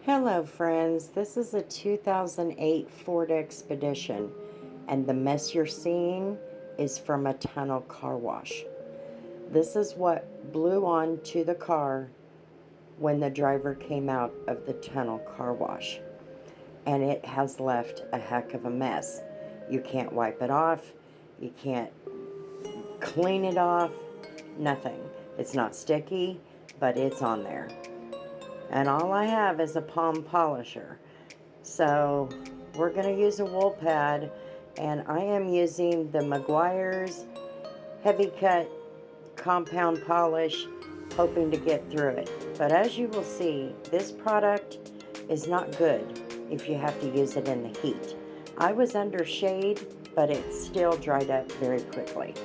Hello friends, this is a 2008 Ford Expedition, and the mess you're seeing is from a tunnel car wash. This is what blew onto the car when the driver came out of the tunnel car wash, and it has left a heck of a mess. You can't wipe it off, you can't clean it off, nothing. It's not sticky, but it's on there. And all I have is a palm polisher. So we're going to use a wool pad, and I am using the Meguiar's Heavy Cut Compound Polish, hoping to get through it. But as you will see, this product is not good if you have to use it in the heat. I was under shade, but it still dried up very quickly.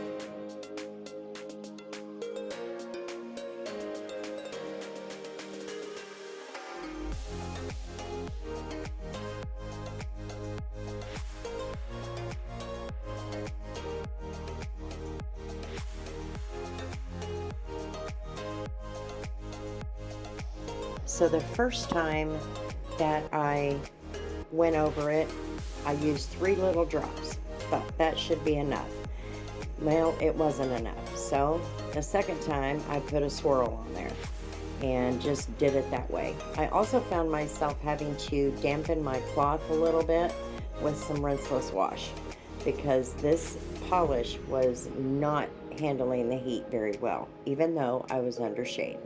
So the first time that I went over it, I used 3 little drops, but that should be enough. Well, it wasn't enough. So the second time I put a swirl on there and just did it that way. I also found myself having to dampen my cloth a little bit with some rinseless wash because this polish was not handling the heat very well, even though I was under shade.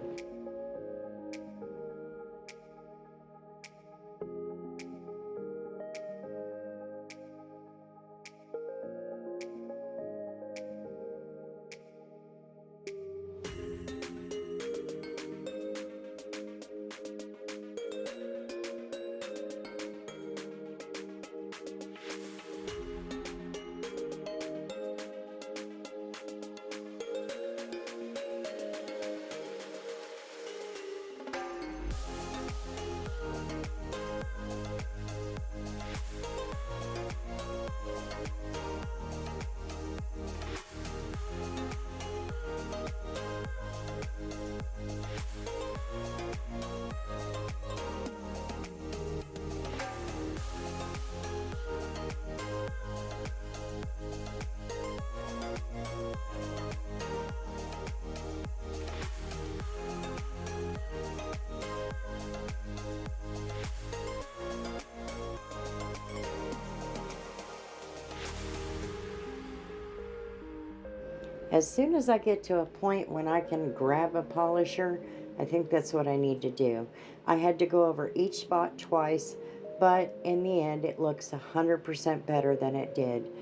As soon as I get to a point when I can grab a polisher, I think that's what I need to do. I had to go over each spot twice, but in the end it looks 100% better than it did.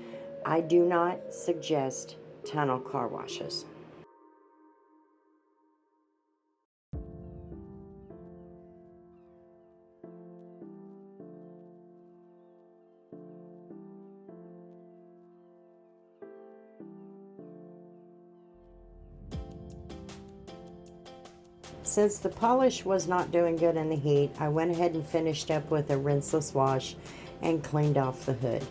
I do not suggest tunnel car washes. Since the polish was not doing good in the heat, I went ahead and finished up with a rinseless wash and cleaned off the hood.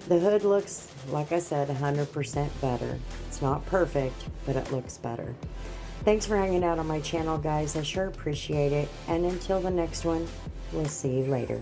The hood looks, like I said, 100% better. It's not perfect, but it looks better. Thanks for hanging out on my channel, guys. I sure appreciate it. And until the next one, we'll see you later.